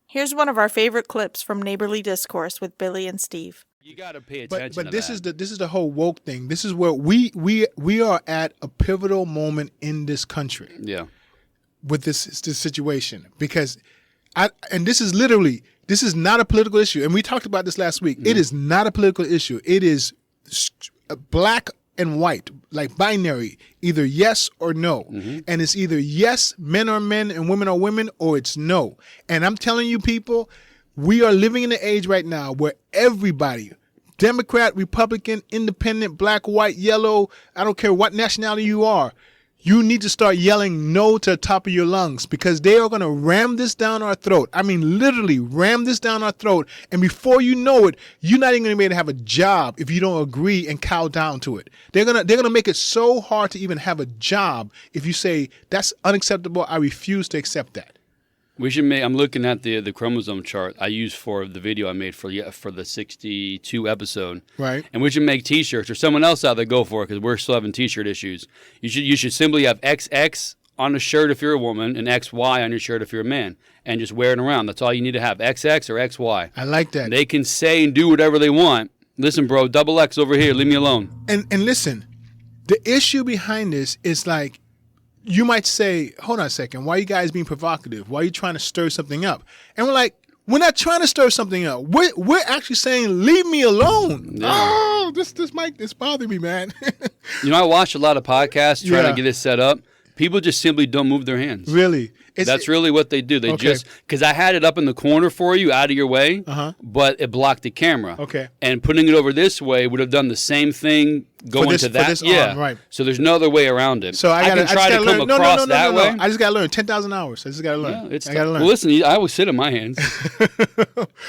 Here's one of our favorite clips from Neighborly Discourse with Billy and Steve. You got to pay attention. But this is the whole woke thing. This is where we are at a pivotal moment in this country. Yeah. With this situation, because this is not a political issue, and we talked about this last week. It is not a political issue. It is black and white, like binary, either yes or no. And it's either yes, men are men and women are women, or it's no. And I'm telling you, people, we are living in an age right now where everybody, Democrat, Republican, independent, black, white, yellow, I don't care what nationality you are, you need to start yelling no to the top of your lungs, because they are going to ram this down our throat. I mean, literally ram this down our throat. And before you know it, you're not even going to be able to have a job if you don't agree and cow down to it. They're going to make it so hard to even have a job if you say that's unacceptable. I refuse to accept that. We should make. I'm looking at the chromosome chart I used for the video I made for the 62 episode. Right. And we should make T-shirts, or someone else out there go for it, because we're still having T-shirt issues. You should simply have XX on a shirt if you're a woman and XY on your shirt if you're a man, and just wear it around. That's all you need to have, XX or XY. I like that. They can say and do whatever they want. Listen, bro, double X over here. Leave me alone. And listen, the issue behind this is like, you might say, hold on a second, why are you guys being provocative? Why are you trying to stir something up? And we're like, we're not trying to stir something up. We're actually saying, leave me alone. Yeah. Oh, this bothers me, man. I watch a lot of podcasts trying to get this set up. People just simply don't move their hands. Really? That's really what they do. They just, because I had it up in the corner for you, out of your way, but it blocked the camera. Okay. And putting it over this way would have done the same thing going to that. For this yeah. arm, right. So there's no other way around it. So I can try to come across that way. I just got to learn 10,000 hours. I just got to learn. Yeah, I got to learn. Well, listen, I always sit on my hands.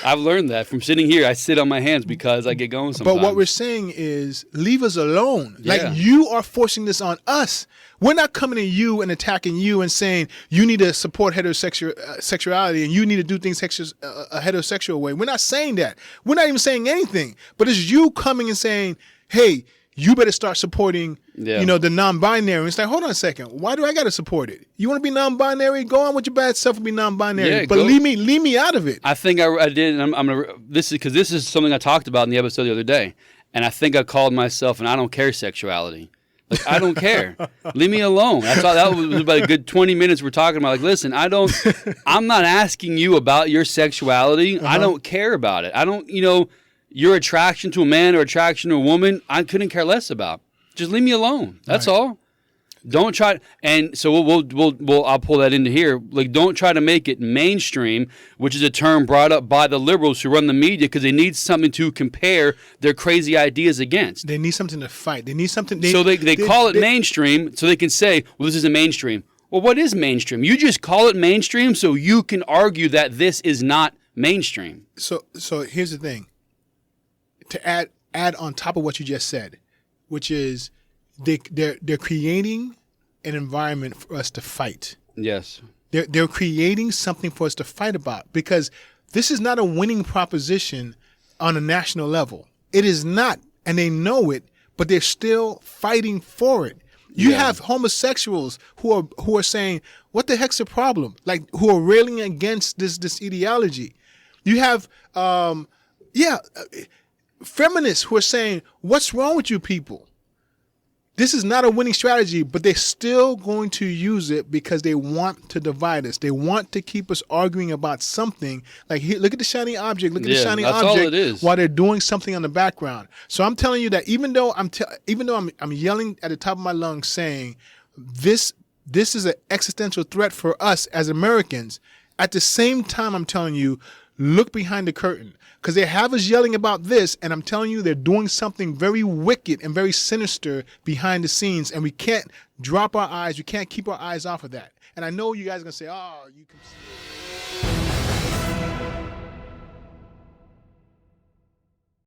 I've learned that from sitting here. I sit on my hands because I get going sometimes. But what we're saying is, leave us alone. Yeah. Like, you are forcing this on us. We're not coming to you and attacking you and saying you need to support heterosexuality and you need to do things a heterosexual way. We're not saying that. We're not even saying anything. But it's you coming and saying, hey, you better start supporting, the non-binary. And it's like, hold on a second. Why do I got to support it? You want to be non-binary? Go on with your bad self and be non-binary. Yeah, but leave me out of it. I think I did. And I'm gonna. This is something I talked about in the episode the other day, and I think I called myself an I don't care sexuality. Like, I don't care. Leave me alone. That's all. That was about a good 20 minutes we're talking about. Like, listen, I'm not asking you about your sexuality. I don't care about it. I don't, your attraction to a man or attraction to a woman, I couldn't care less about. Just leave me alone. That's all. Don't try. And so I'll pull that into here. Like, don't try to make it mainstream, which is a term brought up by the liberals who run the media because they need something to compare their crazy ideas against. They need something to fight. They need something. So they call it mainstream so they can say, well, this isn't mainstream. Well, what is mainstream? You just call it mainstream so you can argue that this is not mainstream. So here's the thing. To add on top of what you just said, which is they're creating an environment for us to fight. Yes. They're creating something for us to fight about, because this is not a winning proposition on a national level. It is not, and they know it, but they're still fighting for it. You have homosexuals who are saying, what the heck's the problem? Like, who are railing against this ideology. You have feminists who are saying, what's wrong with you people? This is not a winning strategy, but they're still going to use it because they want to divide us. They want to keep us arguing about something. Like, here, look at the shiny object. Look at the shiny that's object. all it is. While they're doing something on the background. So I'm telling you that even though I'm yelling at the top of my lungs saying this is an existential threat for us as Americans, at the same time I'm telling you, look behind the curtain. Because they have us yelling about this, and I'm telling you, they're doing something very wicked and very sinister behind the scenes, and we can't drop our eyes. We can't keep our eyes off of that. And I know you guys are going to say, oh, you can see it.